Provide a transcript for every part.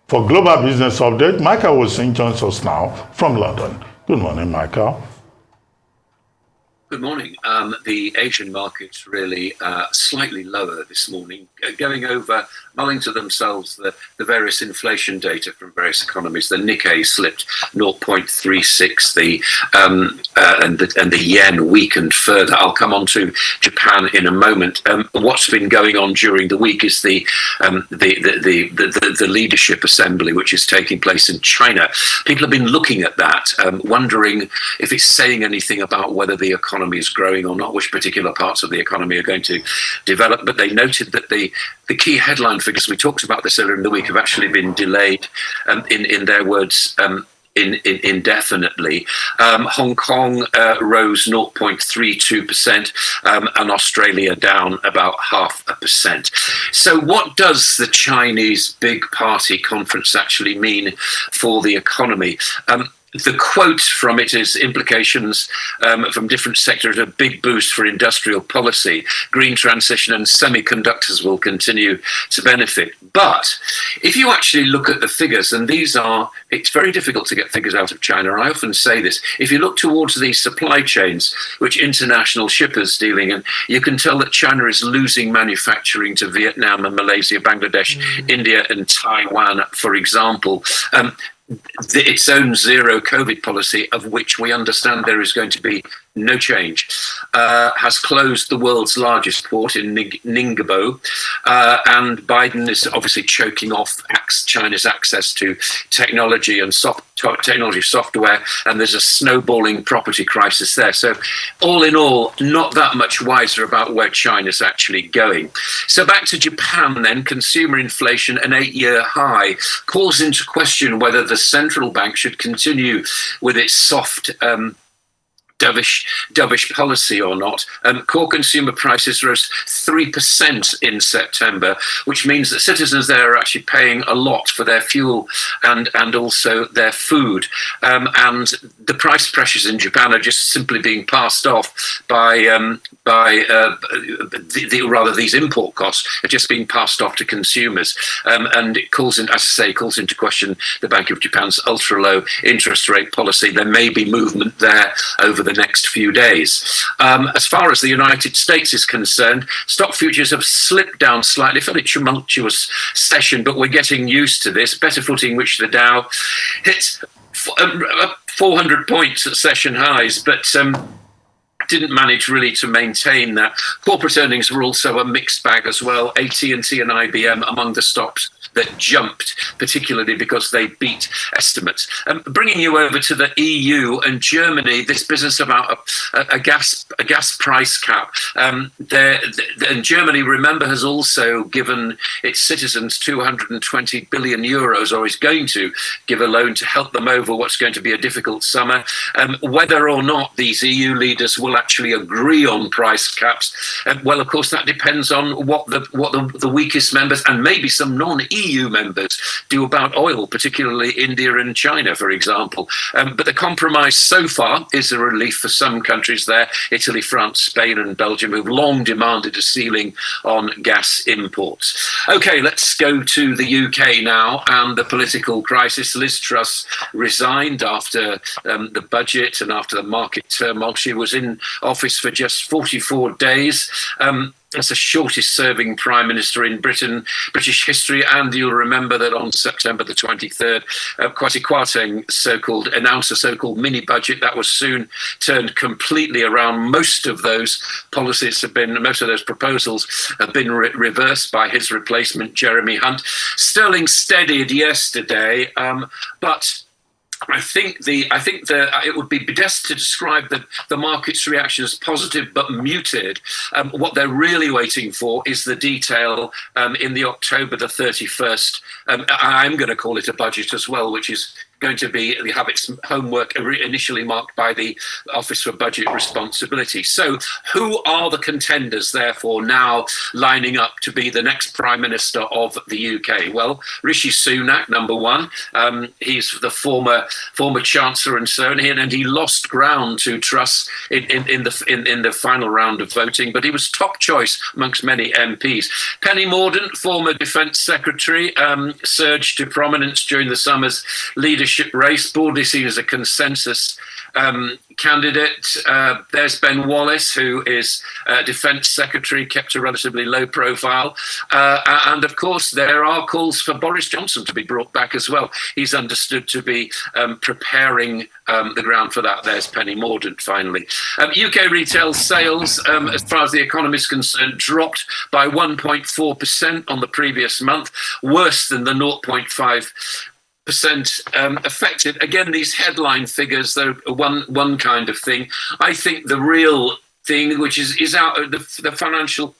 For Global Business Update, Michael Wilson joins us now from London. Good morning, Michael. Good morning. The Asian markets really slightly lower this morning, going over, mulling to themselves the various inflation data from various economies. The Nikkei slipped 0.36, and the yen weakened further. I'll come on to Japan in a moment. What's been going on during the week is the leadership assembly, which is taking place in China. People have been looking at that, wondering if it's saying anything about whether the economy is growing or not, which particular parts of the economy are going to develop. But they noted that the key headline figures, we talked about this earlier in the week, have actually been delayed, in their words, indefinitely. Hong Kong rose 0.32%, and Australia down about 0.5%. So what does the Chinese big party conference actually mean for the economy? The quote from it is implications from different sectors: a big boost for industrial policy, green transition and semiconductors will continue to benefit. But if you actually look at the figures, and it's very difficult to get figures out of China. I often say this: if you look towards the supply chains, which international shippers dealing in, you can tell that China is losing manufacturing to Vietnam and Malaysia, Bangladesh, India and Taiwan, for example. Its own zero COVID policy, of which we understand there is going to be no change, has closed the world's largest port in Ningbo, and Biden is obviously choking off China's access to technology and technology software, and there's a snowballing property crisis there. So all in all, not that much wiser about where China's actually going. So back to Japan then. Consumer inflation, an 8-year high, calls into question whether the central bank should continue with its soft dovish policy or not. Core consumer prices rose 3% in September, which means that citizens there are actually paying a lot for their fuel and also their food. And the price pressures in Japan are just simply being passed off by these import costs are just being passed off to consumers. And it calls into question the Bank of Japan's ultra-low interest rate policy. There may be movement there over the next few days. As far as the United States is concerned, stock futures have slipped down slightly. Fairly tumultuous session, but we're getting used to this. Better footing, which the Dow hit 400 points at session highs, but didn't manage really to maintain that. Corporate earnings were also a mixed bag as well. AT&T and IBM among the stocks that jumped, particularly because they beat estimates. Bringing you over to the EU and Germany, this business about a gas price cap. And Germany, remember, has also given its citizens 220 billion euros, or is going to give a loan to help them over what's going to be a difficult summer. Whether or not these EU leaders will actually agree on price caps, well, of course, that depends on what the weakest members and maybe some non-EU members do about oil, particularly India and China, for example. But the compromise so far is a relief for some countries there: Italy, France, Spain and Belgium, who've long demanded a ceiling on gas imports. OK, let's go to the UK now and the political crisis. Liz Truss resigned after the budget and after the market turmoil. She was in office for just 44 days. That's the shortest serving prime minister in British history. And you'll remember that on September the 23rd, Kwasi Kwarteng announced a so-called mini budget that was soon turned completely around. Most of those proposals have been reversed by his replacement, Jeremy Hunt. Sterling steadied yesterday, but I think it would be best to describe the market's reaction as positive but muted. What they're really waiting for is the detail in the October the 31st. I'm going to call it a budget as well, which is going to have its homework initially marked by the Office for Budget Responsibility. So who are the contenders, therefore, now lining up to be the next Prime Minister of the UK? Well, Rishi Sunak, number one. He's the former Chancellor and so on, and he lost ground to Truss in the final round of voting, but he was top choice amongst many MPs. Penny Mordaunt, former Defence Secretary, surged to prominence during the summer's leadership race, broadly seen as a consensus candidate. There's Ben Wallace, who is Defence Secretary, kept a relatively low profile. And of course, there are calls for Boris Johnson to be brought back as well. He's understood to be preparing the ground for that. There's Penny Mordaunt, finally. UK retail sales, as far as the economy is concerned, dropped by 1.4% on the previous month, worse than the 0.5% affected. Again, these headline figures, they're one kind of thing. I think the real thing, which is out of the Financial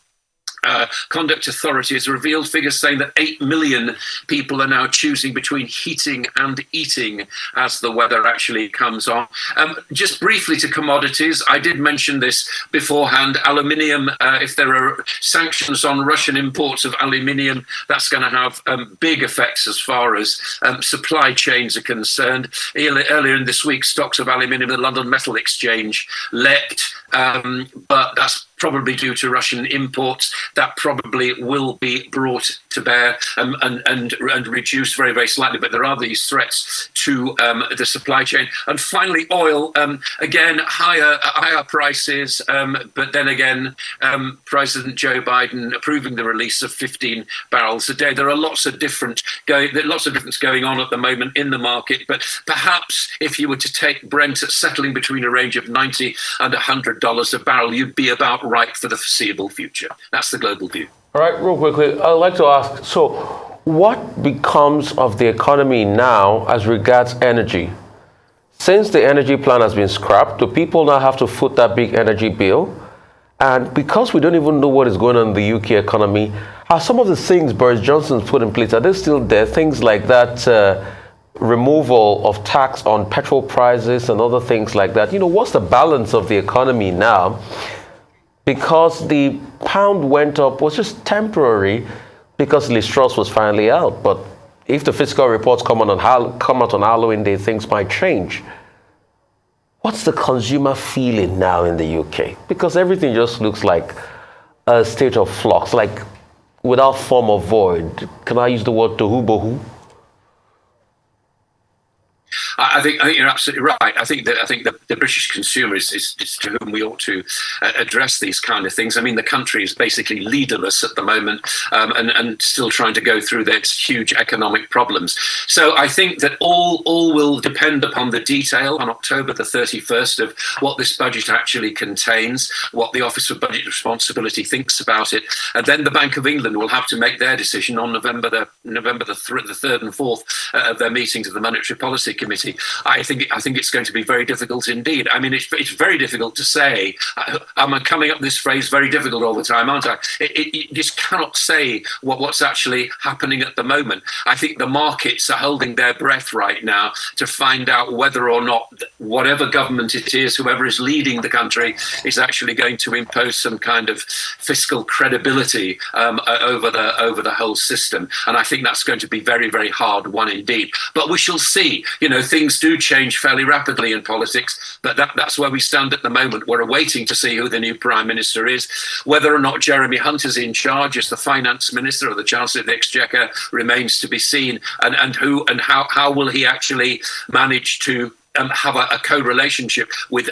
Conduct Authority, has revealed figures saying that 8 million people are now choosing between heating and eating as the weather actually comes on. Just briefly to commodities, I did mention this beforehand. Aluminium, if there are sanctions on Russian imports of aluminium, that's going to have big effects as far as supply chains are concerned. Earlier in this week, stocks of aluminium, the London Metal Exchange, leapt, but that's probably due to Russian imports. That probably will be brought to bear and reduced very, very slightly. But there are these threats to the supply chain. And finally, oil, again, higher prices. But then again, President Joe Biden approving the release of 15 barrels a day. There are lots of difference going on at the moment in the market. But perhaps if you were to take Brent at settling between a range of $90 and $100 a barrel, you'd be about right for the foreseeable future. That's the global view. All right, real quickly, I'd like to ask, so what becomes of the economy now as regards energy? Since the energy plan has been scrapped, do people now have to foot that big energy bill? And because we don't even know what is going on in the UK economy, are some of the things Boris Johnson's put in place, are they still there? Things like that removal of tax on petrol prices and other things like that. You know, what's the balance of the economy now? Because the pound went up was just temporary because Liz Truss was finally out. But if the fiscal reports come out on Halloween Day, things might change. What's the consumer feeling now in the UK? Because everything just looks like a state of flux, like without form or void. Can I use the word tohu bohu? I think you're absolutely right. I think the British consumer is to whom we ought to address these kind of things. I mean, the country is basically leaderless at the moment, and still trying to go through its huge economic problems. So I think that all will depend upon the detail on October the 31st of what this budget actually contains, what the Office for Budget Responsibility thinks about it, and then the Bank of England will have to make their decision on November the 3rd and 4th of their meetings of the Monetary Policy Committee. I think it's going to be very difficult indeed. I mean, it's very difficult to say. I'm coming up with this phrase "very difficult" all the time, aren't I? You just cannot say what's actually happening at the moment. I think the markets are holding their breath right now to find out whether or not whatever government it is, whoever is leading the country, is actually going to impose some kind of fiscal credibility over the whole system. And I think that's going to be very, very hard won indeed. But we shall see. You know, things do change fairly rapidly in politics, but that's where we stand at the moment. We're awaiting to see who the new Prime Minister is. Whether or not Jeremy Hunt is in charge as the Finance Minister or the Chancellor of the Exchequer remains to be seen, and how will he actually manage to have a co-relationship with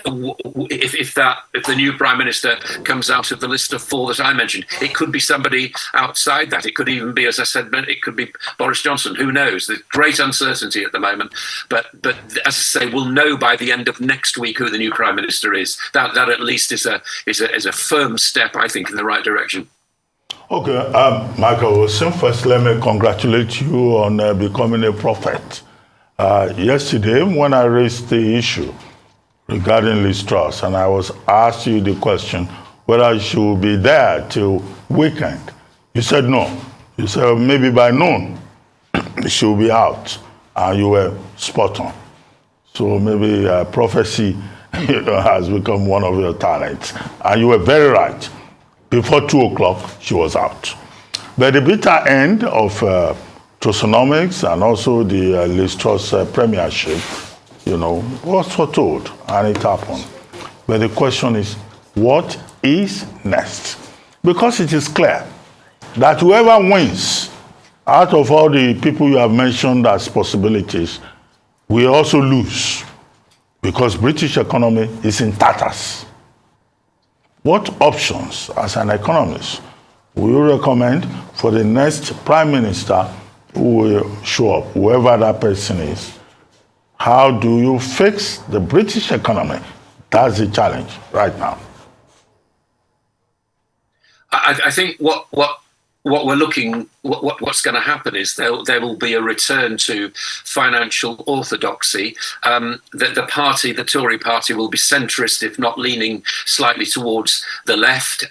if the new Prime Minister comes out of the list of four that I mentioned. It could be somebody outside that. It could even be, as I said, it could be Boris Johnson. Who knows? There's great uncertainty at the moment. But as I say, we'll know by the end of next week who the new Prime Minister is. That at least is a firm step, I think, in the right direction. Okay, Michael Wilson, first let me congratulate you on becoming a prophet. Yesterday, when I raised the issue regarding Liz Truss, and I was asked you the question whether she will be there till weekend, you said no. You said maybe by noon she will be out. and you were spot on. So maybe prophecy has become one of your talents. And you were very right. Before 2 o'clock, she was out. But the bitter end of Tosonomics and also the Liz Truss premiership, was foretold, and it happened. But the question is, what is next? Because it is clear that whoever wins out of all the people you have mentioned as possibilities will also lose, because British economy is in tatters. What options, as an economist, will you recommend for the next prime minister who will show up, whoever that person is? How do you fix the British economy? That's the challenge right now. I think what we're looking, what's going to happen is there will be a return to financial orthodoxy. The Tory party will be centrist, if not leaning slightly towards the left.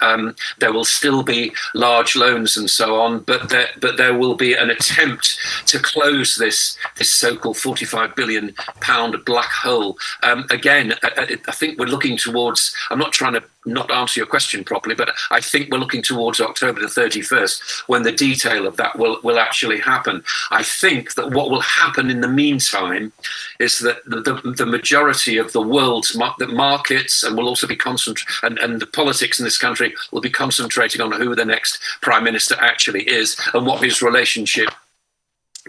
There will still be large loans and so on, but there will be an attempt to close this so-called £45 billion black hole. Again, I think we're looking towards, I'm not trying to not answer your question properly, but I think we're looking towards October the 31st when the detail of that will actually happen. I think that what will happen in the meantime is that the majority of the world's markets and will also be and the politics in this country will be concentrating on who the next prime minister actually is and what his relationship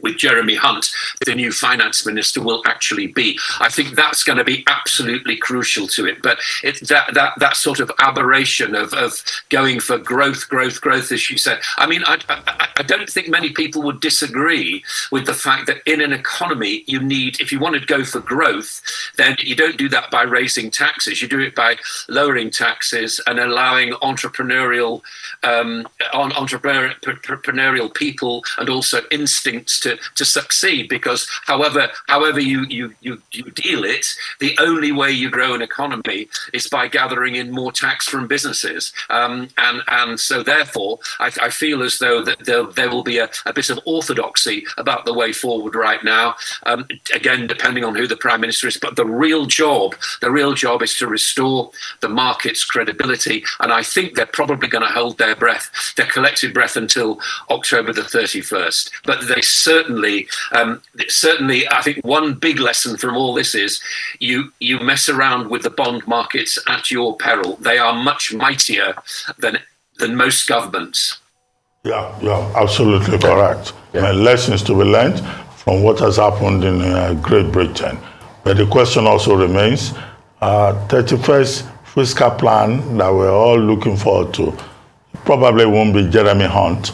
with Jeremy Hunt, the new finance minister, will actually be. I think that's going to be absolutely crucial to it. But that sort of aberration of going for growth, as you said. I mean, I don't think many people would disagree with the fact that in an economy, you need, if you want to go for growth, then you don't do that by raising taxes. You do it by lowering taxes and allowing entrepreneurial people and also instincts to succeed, because however you deal it, the only way you grow an economy is by gathering in more tax from businesses, and so therefore I feel as though that there will be a bit of orthodoxy about the way forward right now, again depending on who the prime minister is. But the real job is to restore the market's credibility, and I think they're probably going to hold their collective breath until October the 31st. But they certainly, I think one big lesson from all this is you mess around with the bond markets at your peril. They are much mightier than most governments. Yeah, absolutely correct. Yeah. Lessons to be learned from what has happened in Great Britain. But the question also remains, 31st fiscal plan that we're all looking forward to probably won't be Jeremy Hunt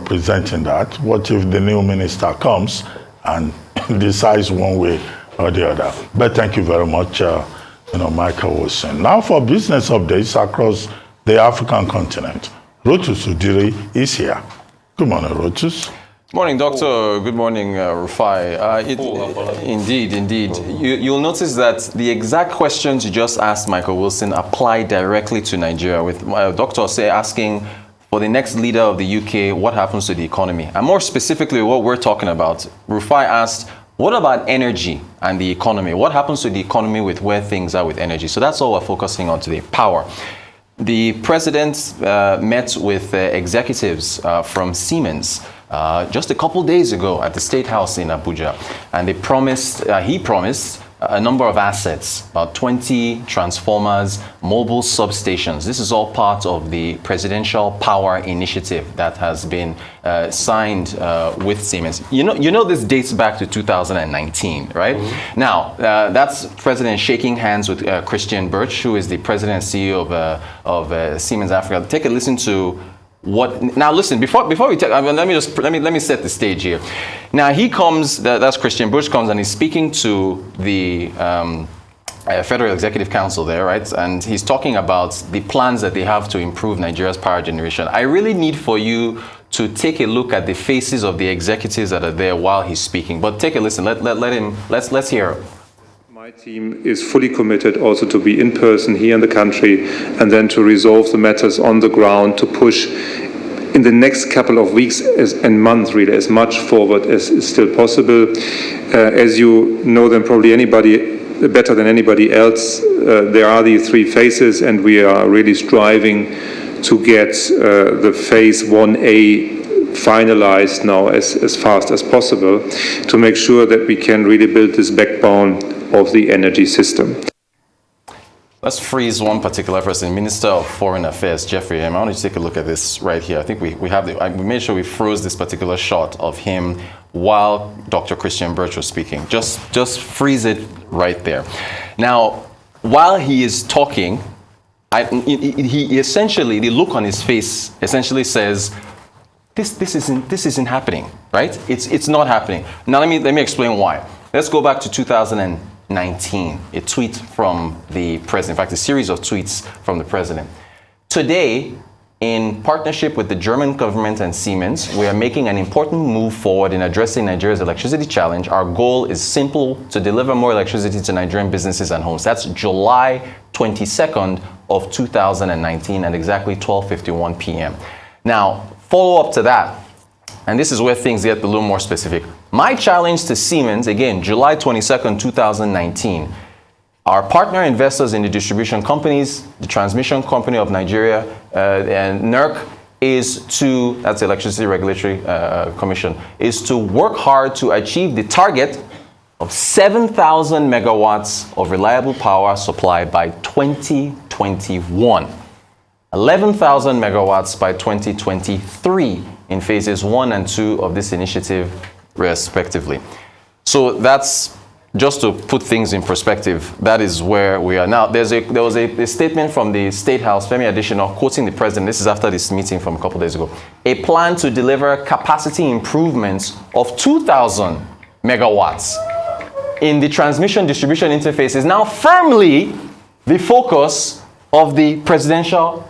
presenting that. What if the new minister comes and decides one way or the other? But thank you very much, Michael Wilson. Now for business updates across the African continent. Rotus Udiri is here. Good morning, Rotus. Good morning, Doctor. Good morning, Rufai. Indeed. You'll notice that the exact questions you just asked Michael Wilson apply directly to Nigeria, with Dr. asking for the next leader of the UK, what happens to the economy? And more specifically, what we're talking about, Rufai asked, what about energy and the economy? What happens to the economy with where things are with energy? So that's all we're focusing on today, power. The president met with executives from Siemens just a couple days ago at the State House in Abuja, and he promised a number of assets, about 20 transformers, mobile substations. This is all part of the presidential power initiative that has been signed with Siemens. You know this dates back to 2019, right? Mm-hmm. Now, that's President shaking hands with Christian Birch, who is the president and CEO of Siemens Africa. Take a listen to now listen, before we take, let me set the stage here. Now he comes, that's Christian Birch comes and he's speaking to the Federal Executive Council there, right? And he's talking about the plans that they have to improve Nigeria's power generation. I really need for you to take a look at the faces of the executives that are there while he's speaking. But take a listen, let's hear. My team is fully committed also to be in person here in the country and then to resolve the matters on the ground, to push in the next couple of weeks and months, really, as much forward as is still possible. As you know them probably better than anybody else, there are these three phases, and we are really striving to get the phase 1A finalized now as fast as possible to make sure that we can really build this backbone of the energy system. Let's freeze one particular person, Minister of Foreign Affairs, Jeffrey. I want you to take a look at this right here. I think we made sure we froze this particular shot of him while Dr. Christian Birch was speaking. Just freeze it right there. Now, while he is talking, he essentially, the look on his face essentially says, this isn't happening, right? It's not happening. Now let me explain why. Let's go back to 2019. A tweet from the president, in fact, a series of tweets from the president. Today, in partnership with the German government and Siemens, we are making an important move forward in addressing Nigeria's electricity challenge. Our goal is simple: to deliver more electricity to Nigerian businesses and homes. That's July 22nd of 2019 at exactly 12:51 p.m. Now, follow up to that, and this is where things get a little more specific. My challenge to Siemens, again, July 22nd, 2019, our partner investors in the distribution companies, the transmission company of Nigeria, and NERC, is to, that's the Electricity Regulatory Commission, is to work hard to achieve the target of 7,000 megawatts of reliable power supply by 2021. 11,000 megawatts by 2023 in phases 1 and 2 of this initiative, respectively. So that's, just to put things in perspective, that is where we are now. There was a statement from the State House, Femi Adesina, quoting the president. This is after this meeting from a couple days ago. A plan to deliver capacity improvements of 2,000 megawatts in the transmission distribution interface is now firmly the focus of the presidential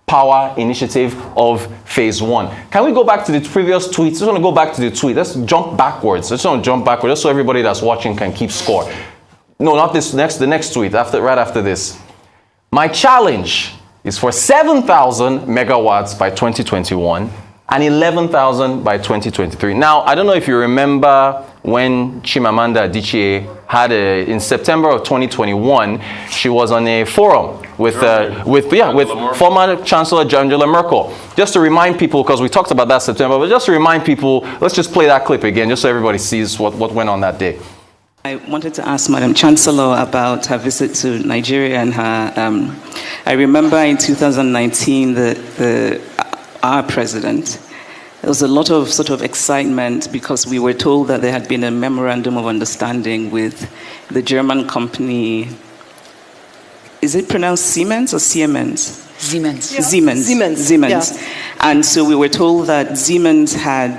power initiative of phase 1. Can we go back to the previous tweets? I just want to go back to the tweet. Let's jump backwards. I just want to jump backwards just so everybody that's watching can keep score. No, not this the next tweet, right after this. My challenge is for 7,000 megawatts by 2021 and 11,000 by 2023. Now, I don't know if you remember when Chimamanda Adichie had in September of 2021, she was on a forum with former Chancellor Angela Merkel. Just to remind people, because we talked about that September, but just to remind people, let's just play that clip again, just so everybody sees what went on that day. I wanted to ask Madam Chancellor about her visit to Nigeria and her. I remember in 2019 our president. There was a lot of sort of excitement because we were told that there had been a memorandum of understanding with the German company. Is it pronounced Siemens or Siemens? Siemens. Yeah. Siemens. Yeah. And so we were told that Siemens had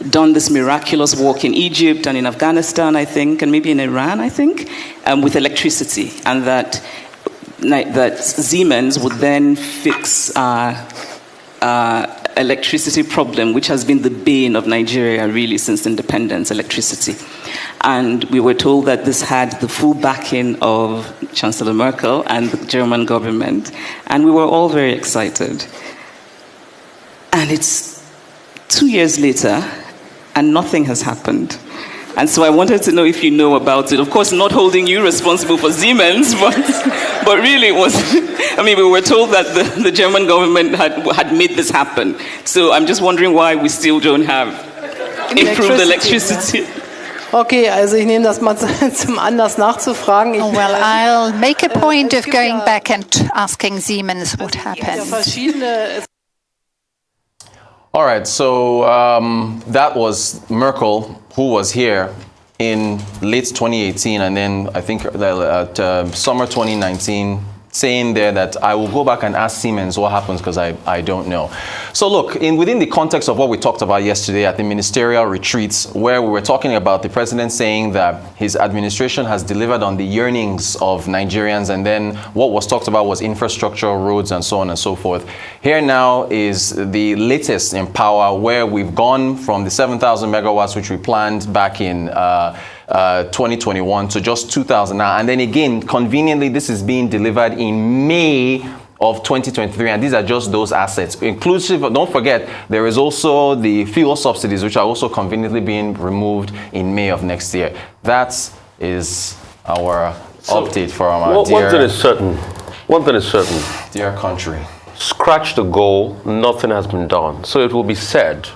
done this miraculous work in Egypt and in Afghanistan, I think, and maybe in Iran, I think, with electricity, and that Siemens would then fix electricity problem, which has been the bane of Nigeria really since independence, electricity. And we were told that this had the full backing of Chancellor Merkel and the German government. And we were all very excited. And it's 2 years later, and nothing has happened. And so I wanted to know if you know about it. Of course, not holding you responsible for Siemens, but really it was, I mean, we were told that the German government had made this happen. So I'm just wondering why we still don't have improved electricity. Okay, also ich nehme das mal zum Anlass nachzufragen. Well, I'll make a point of going back and asking Siemens what happened. All right, so that was Merkel, who was here in late 2018, and then I think summer 2019, saying there that I will go back and ask Siemens what happens because I don't know. So look, within the context of what we talked about yesterday at the ministerial retreats, where we were talking about the president saying that his administration has delivered on the yearnings of Nigerians, and then what was talked about was infrastructure, roads, and so on and so forth. Here now is the latest in power, where we've gone from the 7,000 megawatts which we planned back in 2021 to just 2,000 now. And then again, conveniently, this is being delivered in May of 2023, and these are just those assets, inclusive. Don't forget, there is also the fuel subsidies, which are also conveniently being removed in May of next year. That is our update for our one thing is certain. One thing is certain. Dear country. Scratch the goal, nothing has been done. So it will be said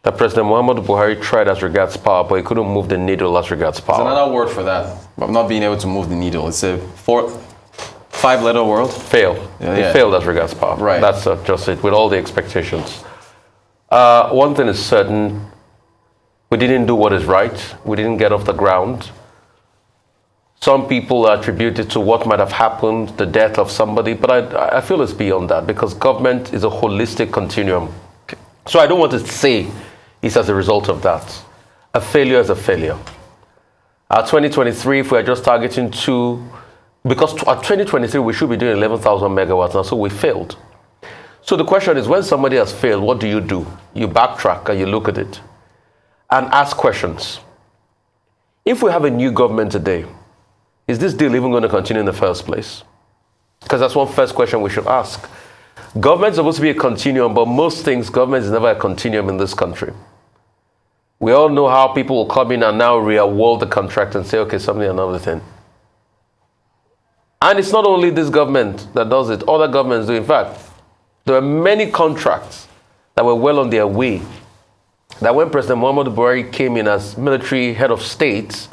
that President Muhammadu Buhari tried as regards power, but he couldn't move the needle as regards power. There's another word for that. I'm not being able to move the needle. It's a 5-letter word. Failed. He failed as regards power. Right. That's just it, with all the expectations. One thing is certain. We didn't do what is right. We didn't get off the ground. Some people attribute it to what might have happened, the death of somebody, but I feel it's beyond that, because government is a holistic continuum. So I don't want to say it's as a result of that. A failure is a failure. 2023, if we're just targeting because at 2023 we should be doing 11,000 megawatts now, so we failed. So the question is, when somebody has failed, what do? You backtrack and you look at it and ask questions. If we have a new government today, is this deal even going to continue in the first place? Because that's one first question we should ask. Government is supposed to be a continuum, but most things, government is never a continuum in this country. We all know how people will come in and now re-award the contract and say, okay, something, another thing. And it's not only this government that does it, other governments do. In fact, there are many contracts that were well on their way, that when President Muhammadu Buhari came in as military head of state,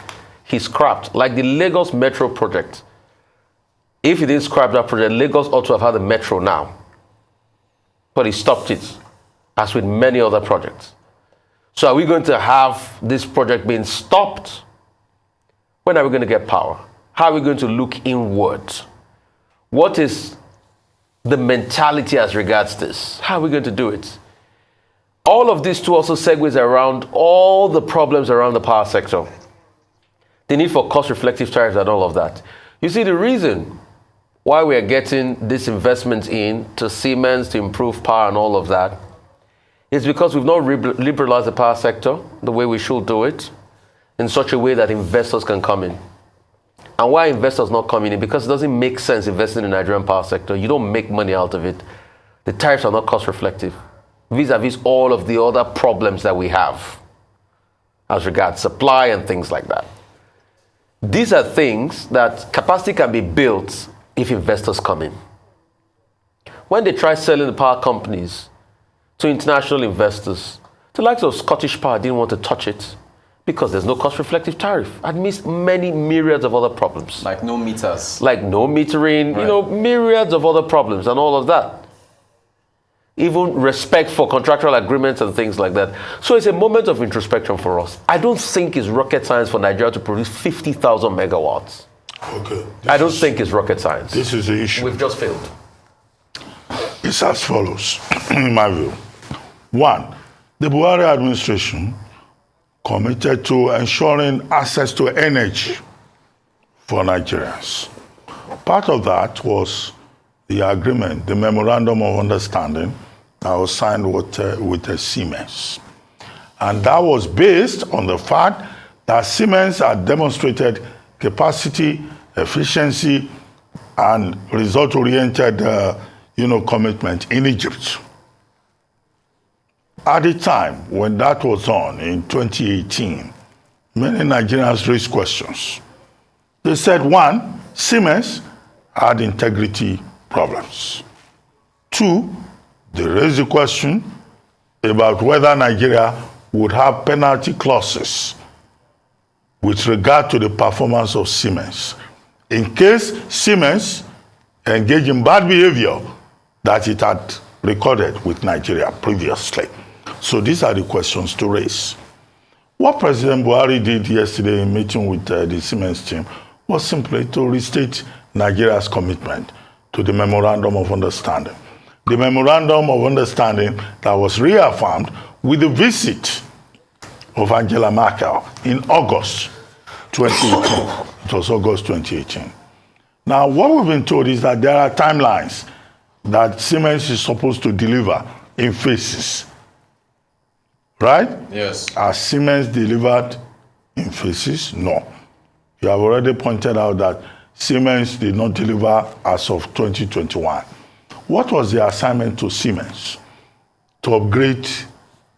he scrapped, like the Lagos Metro project. If he didn't scrap that project, Lagos ought to have had a metro now. But he stopped it, as with many other projects. So are we going to have this project being stopped? When are we going to get power? How are we going to look inward? What is the mentality as regards this? How are we going to do it? All of this too also segues around all the problems around the power sector. The need for cost-reflective tariffs and all of that. You see, the reason why we are getting this investment into Siemens to improve power and all of that is because we've not liberalized the power sector the way we should do it, in such a way that investors can come in. And why investors not coming in? Because it doesn't make sense investing in the Nigerian power sector. You don't make money out of it. The tariffs are not cost-reflective, vis-a-vis all of the other problems that we have as regards supply and things like that. These are things that capacity can be built if investors come in. When they try selling the power companies to international investors, the likes of Scottish Power didn't want to touch it because there's no cost-reflective tariff. Amidst many myriads of other problems. Like no meters. Like no metering, right. Myriads of other problems and all of that. Even respect for contractual agreements and things like that. So it's a moment of introspection for us. I don't think it's rocket science for Nigeria to produce 50,000 megawatts. Okay. I don't think it's rocket science. This is the issue. We've just failed. It's as follows, in my view. One, the Buhari administration committed to ensuring access to energy for Nigerians. Part of that was the agreement, the memorandum of understanding that was signed with Siemens. And that was based on the fact that Siemens had demonstrated capacity, efficiency, and result-oriented commitment in Egypt. At the time when that was on in 2018, many Nigerians raised questions. They said, one, Siemens had integrity problems. Two, they raised the question about whether Nigeria would have penalty clauses with regard to the performance of Siemens in case Siemens engaged in bad behavior that it had recorded with Nigeria previously. So these are the questions to raise. What President Buhari did yesterday in meeting with the Siemens team was simply to restate Nigeria's commitment to the Memorandum of Understanding. The Memorandum of Understanding that was reaffirmed with the visit of Angela Merkel in August 2018. It was August 2018. Now, what we've been told is that there are timelines that Siemens is supposed to deliver in phases. Right? Yes. Are Siemens delivered in phases? No. You have already pointed out that Siemens did not deliver as of 2021. what was the assignment to Siemens? To upgrade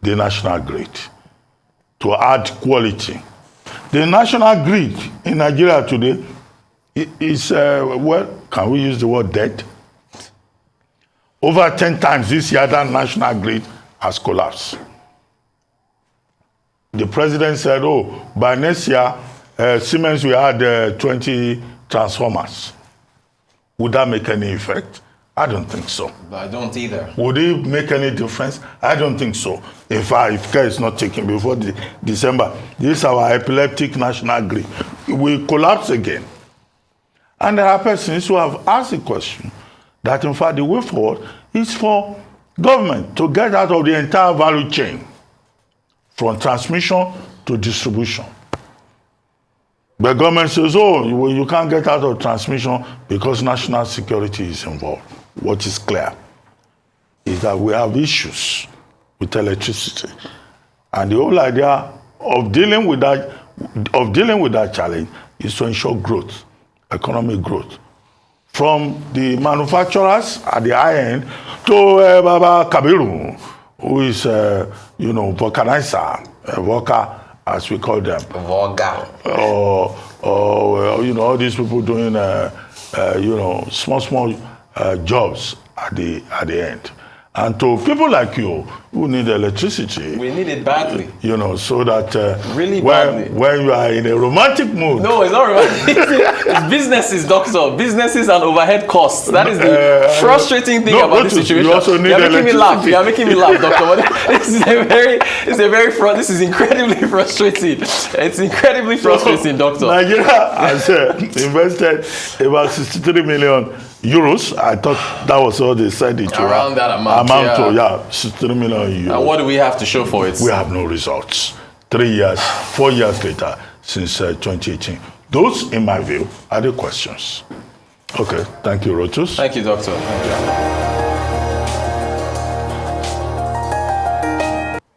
the national grid, to add quality. The national grid in Nigeria today is, well, can we use the word dead? Over 10 times this year, that national grid has collapsed. The president said, oh, by next year, Siemens will add 20 transformers. Would that make any effect? I don't think so. I don't either. Would it make any difference? I don't think so. In fact, if care is not taken before December, this is our epileptic national grid. It will collapse again. And there are persons who have asked the question that, in fact, the way forward is for government to get out of the entire value chain, from transmission to distribution. The government says, oh, you can't get out of transmission because national security is involved. What is clear is that we have issues with electricity. And the whole idea of dealing with that challenge is to ensure growth, economic growth. From the manufacturers at the high end to Baba Kabiru, who is, vulcanizer, worker, as we call them. Vulgar. Or all these people doing, small jobs at the end. And to people like you who need electricity. We need it badly. So that really badly. When you are in a romantic mood. No, it's not romantic. It's businesses, doctor. Businesses and overhead costs. That is the frustrating thing about this situation. You also need You're making me laugh. You're making me laugh, doctor. This is incredibly frustrating. It's incredibly frustrating, doctor. Nigeria has invested about 63 million euros. I thought that was all they said it around that amount. 63 million euros. And what do we have to show for it? We have no results. 4 years later, since 2018. Those, in my view, are the questions. Okay, thank you, Rotus. Thank you, doctor. Thank you.